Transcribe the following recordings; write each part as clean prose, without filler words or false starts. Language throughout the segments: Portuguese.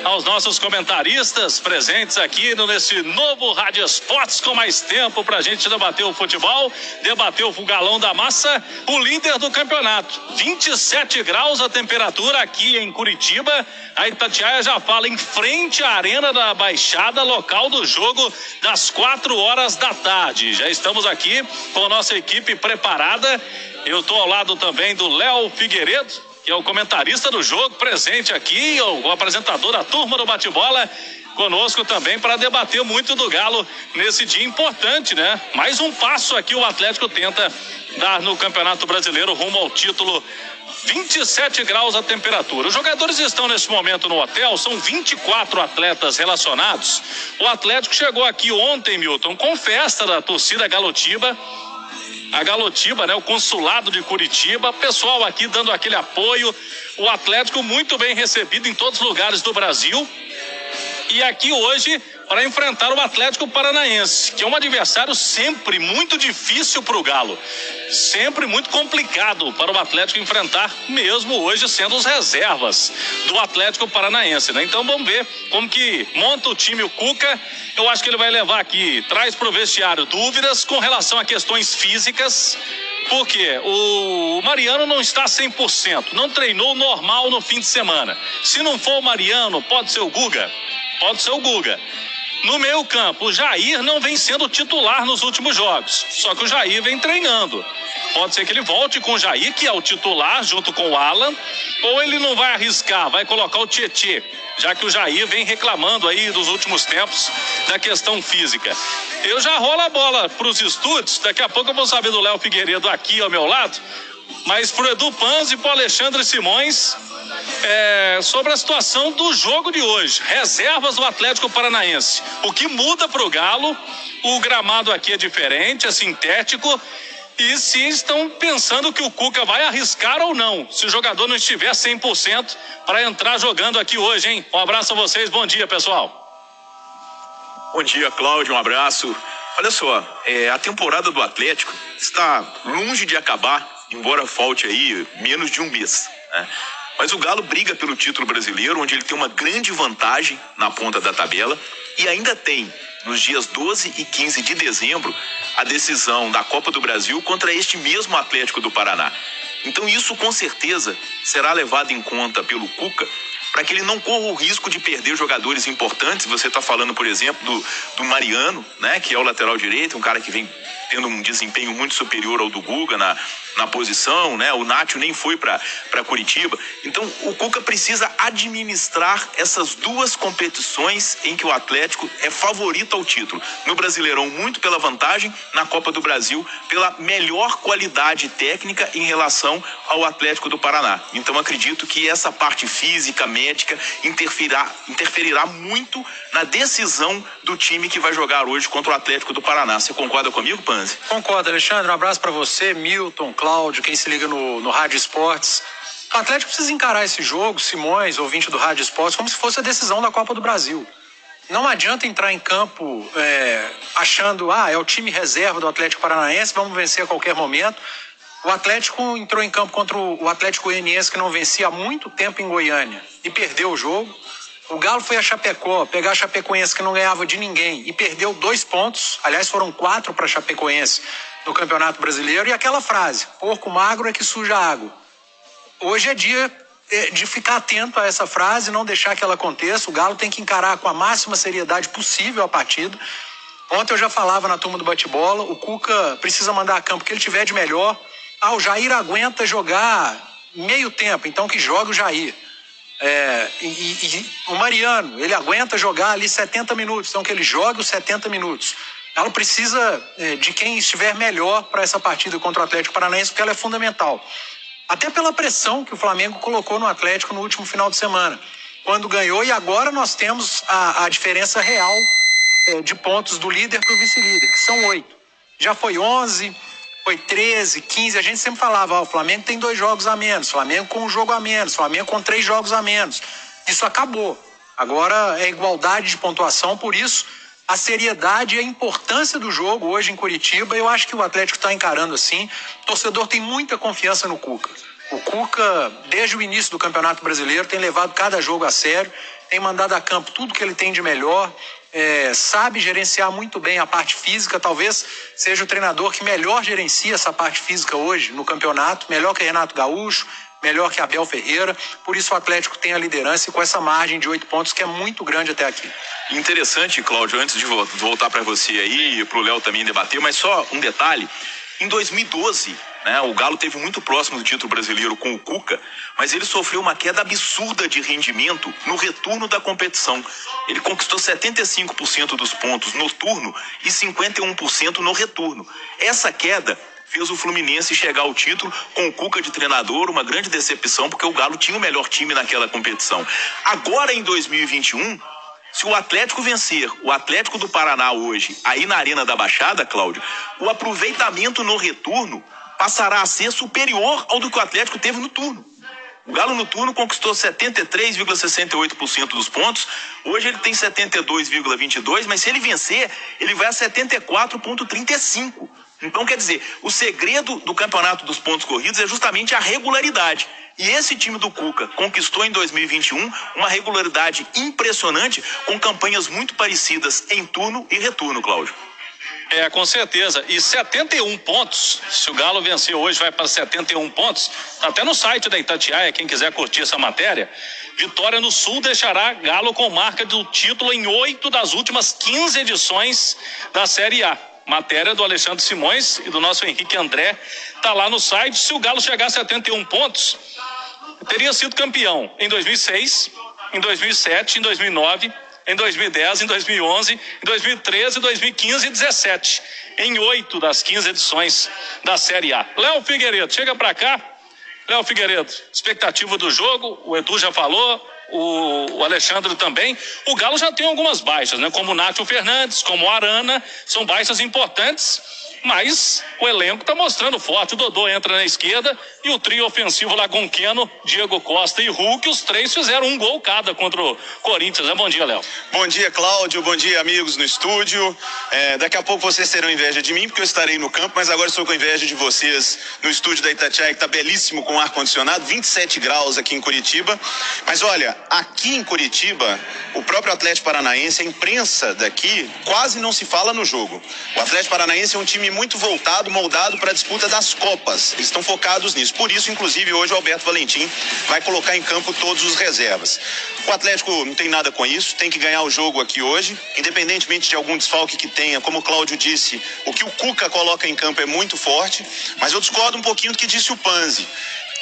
Aos nossos comentaristas presentes aqui nesse novo Rádio Esportes, com mais tempo pra gente debater o futebol, debater o Galão da Massa, o líder do campeonato. 27 graus a temperatura aqui em Curitiba. A Itatiaia já fala em frente à Arena da Baixada, local do jogo das 4 horas da tarde. Já estamos aqui com a nossa equipe preparada. Eu tô ao lado também do Léo Figueiredo, que é o comentarista do jogo, presente aqui, o apresentador da turma do bate-bola, conosco também para debater muito do Galo nesse dia importante, né? Mais um passo aqui o Atlético tenta dar no Campeonato Brasileiro rumo ao título. 27 graus a temperatura. Os jogadores estão nesse momento no hotel, são 24 atletas relacionados. O Atlético chegou aqui ontem, Milton, com festa da torcida Galotiba. A Galotiba, né? O consulado de Curitiba, pessoal aqui dando aquele apoio, o Atlético muito bem recebido em todos os lugares do Brasil, e aqui hoje para enfrentar o Atlético Paranaense, que é um adversário sempre muito difícil para o Galo, sempre muito complicado para o Atlético enfrentar, mesmo hoje sendo os reservas do Atlético Paranaense, né? Então vamos ver como que monta o time o Cuca. Eu acho que ele vai levar aqui, traz para o vestiário dúvidas com relação a questões físicas, porque o Mariano não está 100%, não treinou normal no fim de semana. Se não for o Mariano, pode ser o Guga. Pode ser o Guga. No meio campo, o Jair não vem sendo titular nos últimos jogos, só que o Jair vem treinando. Pode ser que ele volte com o Jair, que é o titular, junto com o Alan, ou ele não vai arriscar, vai colocar o Tietê, já que o Jair vem reclamando aí dos últimos tempos da questão física. Eu já rolo a bola para os estúdios, daqui a pouco eu vou saber do Léo Figueiredo aqui ao meu lado, mas pro Edu Panzi e pro Alexandre Simões, sobre a situação do jogo de hoje, reservas do Atlético Paranaense. O que muda pro Galo? O gramado aqui é diferente, é sintético, e se estão pensando que o Cuca vai arriscar ou não, se o jogador não estiver 100% para entrar jogando aqui hoje, hein? Um abraço a vocês, bom dia, pessoal. Bom dia, Cláudio, um abraço. Olha só, a temporada do Atlético está longe de acabar, embora falte aí menos de um mês, né? Mas o Galo briga pelo título brasileiro, onde ele tem uma grande vantagem na ponta da tabela, e ainda tem, nos dias 12 e 15 de dezembro, a decisão da Copa do Brasil contra este mesmo Atlético do Paraná. Então isso com certeza será levado em conta pelo Cuca, para que ele não corra o risco de perder jogadores importantes. Você está falando, por exemplo, do Mariano, né, que é o lateral direito, um cara que vem tendo um desempenho muito superior ao do Guga na posição, né? O Nacho nem foi para Curitiba. Então o Cuca precisa administrar essas duas competições em que o Atlético é favorito ao título. No Brasileirão, muito pela vantagem, na Copa do Brasil, pela melhor qualidade técnica em relação ao Atlético do Paraná. Então acredito que essa parte física, médica, interferirá muito na decisão do time que vai jogar hoje contra o Atlético do Paraná. Você concorda comigo, Panzi? Concordo, Alexandre. Um abraço para você, Milton, Cláudio, quem se liga no Rádio Esportes. O Atlético precisa encarar esse jogo, Simões, ouvinte do Rádio Esportes, como se fosse a decisão da Copa do Brasil. Não adianta entrar em campo achando, é o time reserva do Atlético Paranaense, vamos vencer a qualquer momento. O Atlético entrou em campo contra o Atlético Goianiense, que não vencia há muito tempo em Goiânia, e perdeu o jogo. O Galo foi a Chapecó, pegar a Chapecoense, que não ganhava de ninguém, e perdeu 2 pontos. Aliás, foram 4 para a Chapecoense no Campeonato Brasileiro. E aquela frase, porco magro é que suja a água. Hoje é dia de ficar atento a essa frase, não deixar que ela aconteça. O Galo tem que encarar com a máxima seriedade possível a partida. Ontem eu já falava na turma do bate-bola, o Cuca precisa mandar a campo o que ele tiver de melhor. O Jair aguenta jogar meio tempo, então que jogue o Jair. E o Mariano, ele aguenta jogar ali 70 minutos, então que ele jogue os 70 minutos. Ela precisa de quem estiver melhor para essa partida contra o Atlético Paranaense, porque ela é fundamental. Até pela pressão que o Flamengo colocou no Atlético no último final de semana, quando ganhou, e agora nós temos a diferença real de pontos do líder para o vice-líder, que são 8. Já foi 11, foi 13, 15, a gente sempre falava, o Flamengo tem 2 jogos a menos, Flamengo com um jogo a menos, Flamengo com 3 jogos a menos. Isso acabou. Agora é igualdade de pontuação, por isso a seriedade e a importância do jogo hoje em Curitiba, eu acho que o Atlético está encarando assim. O torcedor tem muita confiança no Cuca. O Cuca, desde o início do Campeonato Brasileiro, tem levado cada jogo a sério, tem mandado a campo tudo que ele tem de melhor, sabe gerenciar muito bem a parte física, talvez seja o treinador que melhor gerencia essa parte física hoje no campeonato, melhor que Renato Gaúcho, melhor que Abel Ferreira, por isso o Atlético tem a liderança e com essa margem de 8 pontos que é muito grande até aqui. Interessante, Cláudio, antes de voltar para você aí e para o Léo também debater, mas só um detalhe, em 2012, né, o Galo teve muito próximo do título brasileiro com o Cuca, mas ele sofreu uma queda absurda de rendimento no retorno da competição. Ele conquistou 75% dos pontos no turno e 51% no retorno. Essa queda fez o Fluminense chegar ao título com o Cuca de treinador, uma grande decepção, porque o Galo tinha o melhor time naquela competição. Agora, em 2021, se o Atlético vencer o Atlético do Paraná hoje, aí na Arena da Baixada, Cláudio, o aproveitamento no retorno passará a ser superior ao do que o Atlético teve no turno. O Galo no turno conquistou 73,68% dos pontos, hoje ele tem 72,22%, mas se ele vencer, ele vai a 74,35%. Então, quer dizer, o segredo do campeonato dos pontos corridos é justamente a regularidade. E esse time do Cuca conquistou em 2021 uma regularidade impressionante, com campanhas muito parecidas em turno e retorno, Cláudio. Com certeza. E 71 pontos, se o Galo vencer hoje vai para 71 pontos, tá até no site da Itatiaia, quem quiser curtir essa matéria. Vitória no Sul deixará Galo com marca do título em 8 das últimas 15 edições da Série A. Matéria do Alexandre Simões e do nosso Henrique André, tá lá no site. Se o Galo chegar a 71 pontos, teria sido campeão em 2006, em 2007, em 2009, em 2010, em 2011, em 2013, 2015 e 2017. Em 8 das 15 edições da Série A. Léo Figueiredo, chega pra cá. Léo Figueiredo, expectativa do jogo, o Edu já falou, o Alexandre também. O Galo já tem algumas baixas, né? Como o Nátio Fernandes, como o Arana, são baixas importantes, mas o elenco está mostrando forte. O Dodô entra na esquerda e o trio ofensivo lá, Gonqueno, Diego Costa e Hulk, os três fizeram um gol cada contra o Corinthians, né? Bom dia, Léo. Bom dia, Cláudio, bom dia, amigos no estúdio. Daqui a pouco vocês terão inveja de mim, porque eu estarei no campo, mas agora estou com inveja de vocês no estúdio da Itatiaia, que está belíssimo com ar-condicionado, 27 graus aqui em Curitiba. Mas olha, aqui em Curitiba, o próprio Atlético Paranaense, a imprensa daqui, quase não se fala no jogo. O Atlético Paranaense é um time muito voltado, moldado para a disputa das Copas. Eles estão focados nisso. Por isso, inclusive, hoje o Alberto Valentim vai colocar em campo todos os reservas. O Atlético não tem nada com isso, tem que ganhar o jogo aqui hoje, independentemente de algum desfalque que tenha. Como o Cláudio disse, o que o Cuca coloca em campo é muito forte, mas eu discordo um pouquinho do que disse o Panzi.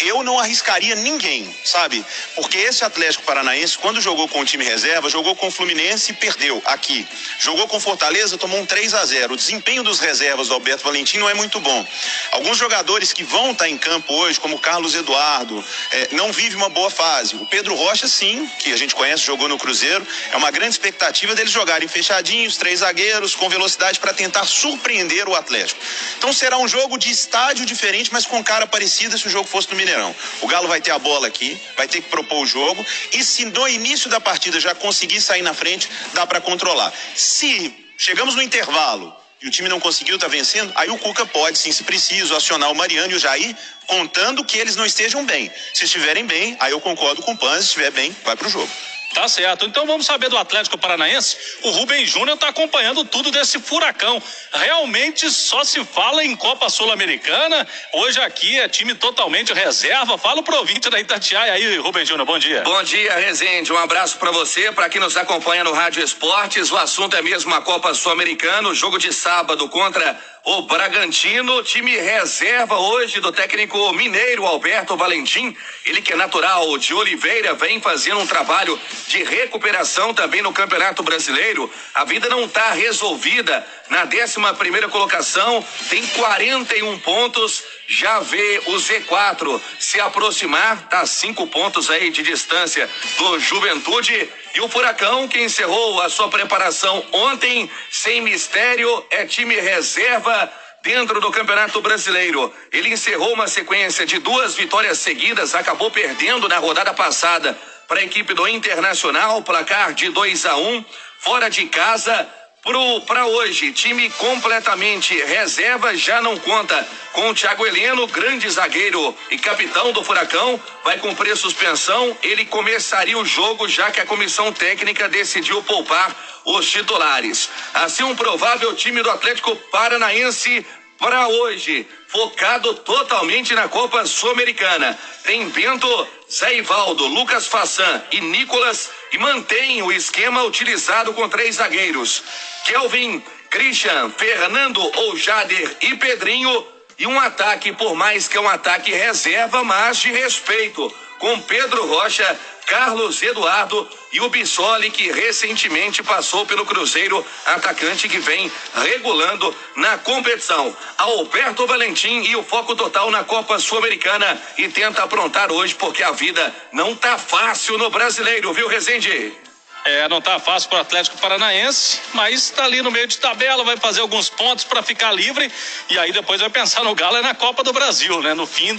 Eu não arriscaria ninguém, sabe? Porque esse Atlético Paranaense, quando jogou com o time reserva, jogou com o Fluminense e perdeu aqui. Jogou com Fortaleza, tomou um 3-0. O desempenho dos reservas do Alberto Valentim não é muito bom. Alguns jogadores que vão estar em campo hoje, como o Carlos Eduardo, não vive uma boa fase. O Pedro Rocha, sim, que a gente conhece, jogou no Cruzeiro. É uma grande expectativa deles jogarem fechadinhos, 3 zagueiros, com velocidade para tentar surpreender o Atlético. Então será um jogo de estádio diferente, mas com cara parecida se o jogo fosse no Mineirão. O Galo vai ter a bola aqui, vai ter que propor o jogo, e se no início da partida já conseguir sair na frente, dá para controlar. Se chegamos no intervalo e o time não conseguiu, tá vencendo, aí o Cuca pode, sim, se preciso, acionar o Mariano e o Jair, contando que eles não estejam bem. Se estiverem bem, aí eu concordo com o Pan, se estiver bem, vai pro jogo. Tá certo, então vamos saber do Atlético Paranaense. O Rubem Júnior tá acompanhando tudo desse furacão. Realmente só se fala em Copa Sul-Americana. Hoje aqui é time totalmente reserva. Fala pro ouvinte da Itatiaia aí, Rubem Júnior, bom dia. Bom dia, Rezende, um abraço pra você, pra quem nos acompanha no Rádio Esportes. O assunto é mesmo a Copa Sul-Americana, o jogo de sábado contra o Bragantino, time reserva hoje do técnico mineiro Alberto Valentim, ele que é natural de Oliveira, vem fazendo um trabalho de recuperação também no Campeonato Brasileiro. A vida não está resolvida. Na 11ª colocação, tem 41 pontos, já vê o Z4 se aproximar, tá 5 pontos aí de distância do Juventude. E o Furacão, que encerrou a sua preparação ontem, sem mistério, é time reserva dentro do Campeonato Brasileiro. Ele encerrou uma sequência de 2 vitórias seguidas, acabou perdendo na rodada passada para a equipe do Internacional, placar de 2-1, fora de casa, Para hoje, time completamente reserva, já não conta com o Thiago Heleno, grande zagueiro e capitão do Furacão, vai cumprir suspensão. Ele começaria o jogo, já que a comissão técnica decidiu poupar os titulares. Assim, um provável time do Atlético Paranaense para hoje, focado totalmente na Copa Sul-Americana. Tem Bento, Zé Ivaldo, Lucas Fassan e Nicolas, e mantém o esquema utilizado com 3 zagueiros: Kelvin, Christian, Fernando ou Jader e Pedrinho, e um ataque, por mais que é um ataque reserva, mas de respeito, com Pedro Rocha, Carlos Eduardo e o Bissoli, que recentemente passou pelo Cruzeiro, atacante que vem regulando na competição. Alberto Valentim e o foco total na Copa Sul-Americana, e tenta aprontar hoje, porque a vida não tá fácil no Brasileiro, viu, Rezende? Não tá fácil para o Atlético Paranaense, mas está ali no meio de tabela, vai fazer alguns pontos para ficar livre, e aí depois vai pensar no Galo na Copa do Brasil, né? No fim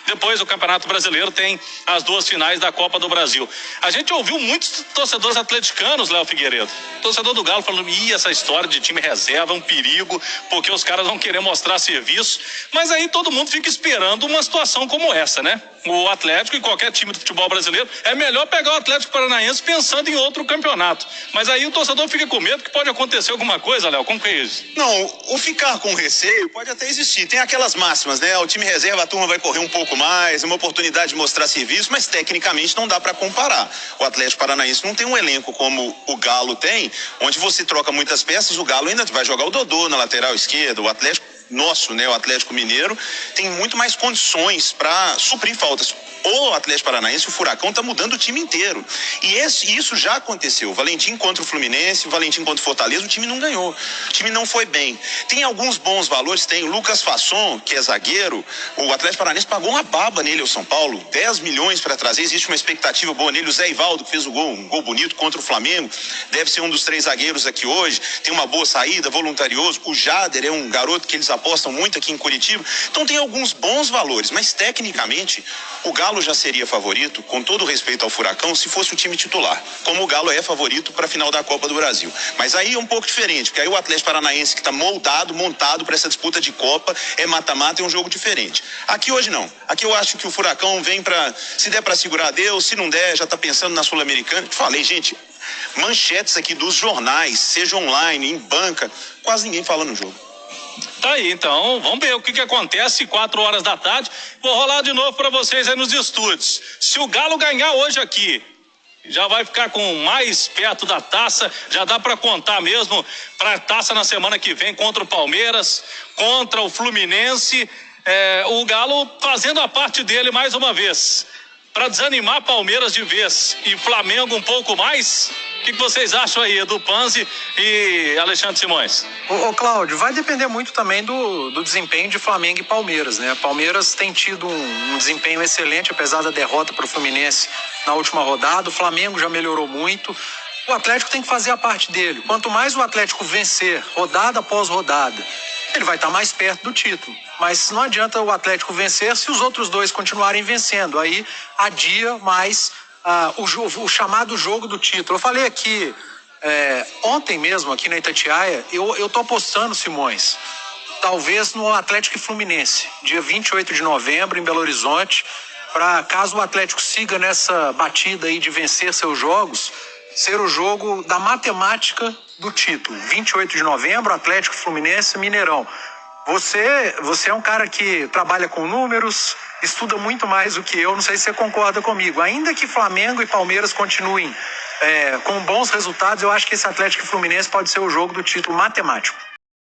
depois do Campeonato Brasileiro tem as 2 finais da Copa do Brasil. A gente ouviu muitos torcedores atleticanos, Léo Figueiredo, torcedor do Galo falando: essa história de time reserva é um perigo, porque os caras vão querer mostrar serviço. Mas aí todo mundo fica esperando uma situação como essa, né? O Atlético e qualquer time do futebol brasileiro, é melhor pegar o Atlético Paranaense pensando em outro campeonato. Mas aí o torcedor fica com medo que pode acontecer alguma coisa, Léo. Como que é isso? Não, o ficar com receio pode até existir. Tem aquelas máximas, né? O time reserva, a turma vai correr um pouco mais, uma oportunidade de mostrar serviço, mas tecnicamente não dá para comparar. O Atlético Paranaense não tem um elenco como o Galo tem, onde você troca muitas peças. O Galo ainda vai jogar o Dodô na lateral esquerda. O Atlético nosso, né, o Atlético Mineiro, tem muito mais condições para suprir faltas. O Atlético Paranaense, o Furacão, tá mudando o time inteiro. E isso já aconteceu. O Valentim contra o Fluminense, o Valentim contra o Fortaleza, o time não ganhou. O time não foi bem. Tem alguns bons valores, tem o Lucas Fasson, que é zagueiro. O Atlético Paranaense pagou uma baba nele, o São Paulo, 10 milhões para trazer. Existe uma expectativa boa nele. O Zé Ivaldo, que fez o gol, um gol bonito contra o Flamengo, deve ser um dos 3 zagueiros aqui hoje. Tem uma boa saída, voluntarioso. O Jader é um garoto que eles apostam muito aqui em Curitiba. Então tem alguns bons valores, mas tecnicamente o Galo já seria favorito, com todo o respeito ao Furacão, se fosse o time titular, como o Galo é favorito para a final da Copa do Brasil. Mas aí é um pouco diferente, porque aí o Atlético Paranaense, que está montado para essa disputa de Copa, é mata-mata, é um jogo diferente. Aqui hoje não. Aqui eu acho que o Furacão vem para, se der para segurar, Deus, se não der, já está pensando na Sul-Americana. Falei, gente, manchetes aqui dos jornais, seja online, em banca, quase ninguém fala no jogo. Tá aí, então, vamos ver o que acontece 4 horas da tarde. Vou rolar de novo para vocês aí nos estúdios. Se o Galo ganhar hoje aqui, já vai ficar com mais perto da taça, já dá para contar mesmo para a taça na semana que vem contra o Palmeiras, contra o Fluminense. O Galo fazendo a parte dele mais uma vez, para desanimar Palmeiras de vez e Flamengo um pouco mais. O que vocês acham aí, Edu Panzi e Alexandre Simões? Ô Cláudio, vai depender muito também do desempenho de Flamengo e Palmeiras, né? Palmeiras tem tido um desempenho excelente, apesar da derrota para o Fluminense na última rodada. O Flamengo já melhorou muito. O Atlético tem que fazer a parte dele. Quanto mais o Atlético vencer, rodada após rodada, ele vai estar mais perto do título. Mas não adianta o Atlético vencer se os outros 2 continuarem vencendo. Aí adia mais o chamado jogo do título. Eu falei aqui, ontem mesmo, aqui na Itatiaia, eu tô apostando, Simões, talvez no Atlético e Fluminense, dia 28 de novembro, em Belo Horizonte, para caso o Atlético siga nessa batida aí de vencer seus jogos, ser o jogo da matemática do título. 28 de novembro, Atlético e Fluminense, Mineirão. Você é um cara que trabalha com números, estuda muito mais do que eu, não sei se você concorda comigo. Ainda que Flamengo e Palmeiras continuem com bons resultados, eu acho que esse Atlético e Fluminense pode ser o jogo do título matemático.